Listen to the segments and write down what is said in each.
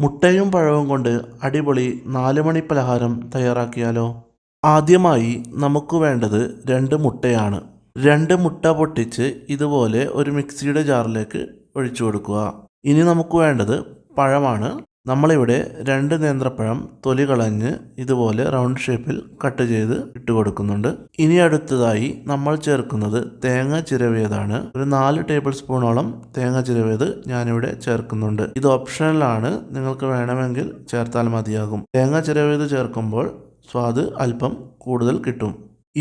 മുട്ടയും പഴവും കൊണ്ട് അടിപൊളി 4 മണി പലഹാരം തയ്യാറാക്കിയാലോ? ആദ്യമായി നമുക്ക് വേണ്ടത് 2 മുട്ടയാണ്. 2 മുട്ട പൊട്ടിച്ച് ഇതുപോലെ ഒരു മിക്സിയുടെ ജാറിലേക്ക് ഒഴിച്ചു കൊടുക്കുക. ഇനി നമുക്ക് വേണ്ടത് പഴമാണ്. നമ്മളിവിടെ 2 നേന്ത്രപ്പഴം തൊലി കളഞ്ഞ് ഇതുപോലെ റൗണ്ട് ഷേപ്പിൽ കട്ട് ചെയ്ത് ഇട്ട് കൊടുക്കുന്നുണ്ട്. ഇനി അടുത്തതായി നമ്മൾ ചേർക്കുന്നത് തേങ്ങ ചിരവിയതാണ്. ഒരു 4 ടേബിൾ സ്പൂണോളം തേങ്ങ ചിരവിയത് ഞാനിവിടെ ചേർക്കുന്നുണ്ട്. ഇത് ഓപ്ഷണലാണ്, നിങ്ങൾക്ക് വേണമെങ്കിൽ ചേർത്താൽ മതിയാകും. തേങ്ങ ചിരവിയത് ചേർക്കുമ്പോൾ സ്വാദ് അല്പം കൂടുതൽ കിട്ടും.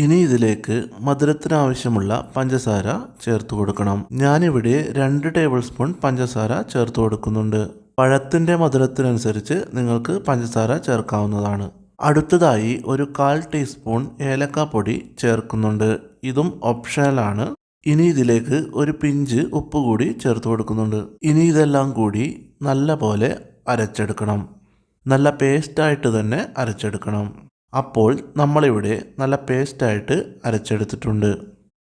ഇനി ഇതിലേക്ക് മധുരത്തിന് ആവശ്യമുള്ള പഞ്ചസാര ചേർത്ത് കൊടുക്കണം. ഞാനിവിടെ 2 ടേബിൾ സ്പൂൺ പഞ്ചസാര ചേർത്ത് കൊടുക്കുന്നുണ്ട്. പഴത്തിൻ്റെ മധുരത്തിനനുസരിച്ച് നിങ്ങൾക്ക് പഞ്ചസാര ചേർക്കാവുന്നതാണ്. അടുത്തതായി ഒരു 1/4 ടീസ്പൂൺ ഏലക്കാപ്പൊടി ചേർക്കുന്നുണ്ട്. ഇതും ഓപ്ഷണലാണ്. ഇനി ഇതിലേക്ക് ഒരു പിഞ്ച് ഉപ്പ് കൂടി ചേർത്ത് കൊടുക്കുന്നുണ്ട്. ഇനി ഇതെല്ലാം കൂടി നല്ല പോലെ അരച്ചെടുക്കണം. നല്ല പേസ്റ്റായിട്ട് തന്നെ അരച്ചെടുക്കണം. അപ്പോൾ നമ്മളിവിടെ നല്ല പേസ്റ്റായിട്ട് അരച്ചെടുത്തിട്ടുണ്ട്.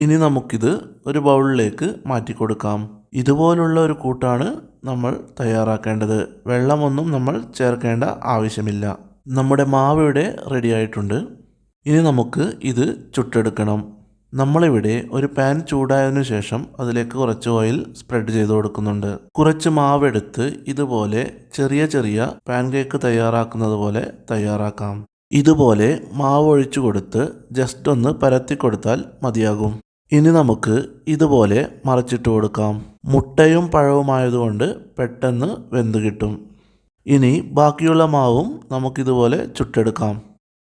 ഇനി നമുക്കിത് ഒരു ബൗളിലേക്ക് മാറ്റി കൊടുക്കാം. ഇതുപോലുള്ള ഒരു കൂട്ടാണ് നമ്മൾ തയ്യാറാക്കേണ്ടത്. വെള്ളമൊന്നും നമ്മൾ ചേർക്കേണ്ട ആവശ്യമില്ല. നമ്മുടെ മാവ് ഇവിടെ റെഡി ആയിട്ടുണ്ട്. ഇനി നമുക്ക് ഇത് ചുട്ടെടുക്കണം. നമ്മളിവിടെ ഒരു പാൻ ചൂടായതിനു ശേഷം അതിലേക്ക് കുറച്ച് ഓയിൽ സ്പ്രെഡ് ചെയ്ത് കൊടുക്കുന്നുണ്ട്. കുറച്ച് മാവെടുത്ത് ഇതുപോലെ ചെറിയ ചെറിയ പാൻ കേക്ക് തയ്യാറാക്കുന്നത് പോലെ തയ്യാറാക്കാം. ഇതുപോലെ മാവ് ഒഴിച്ചു കൊടുത്ത് ജസ്റ്റ് ഒന്ന് പരത്തി കൊടുത്താൽ മതിയാകും. ഇനി നമുക്ക് ഇതുപോലെ മറിച്ചിട്ട് കൊടുക്കാം. മുട്ടയും പഴവുമായതുകൊണ്ട് പെട്ടെന്ന് വെന്ത് കിട്ടും. ഇനി ബാക്കിയുള്ള മാവും നമുക്കിതുപോലെ ചുട്ടെടുക്കാം.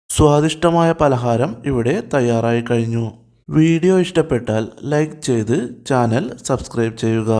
സ്വാദിഷ്ടമായ പലഹാരം ഇവിടെ തയ്യാറായി കഴിഞ്ഞു. വീഡിയോ ഇഷ്ടപ്പെട്ടാൽ ലൈക്ക് ചെയ്ത് ചാനൽ സബ്സ്ക്രൈബ് ചെയ്യുക.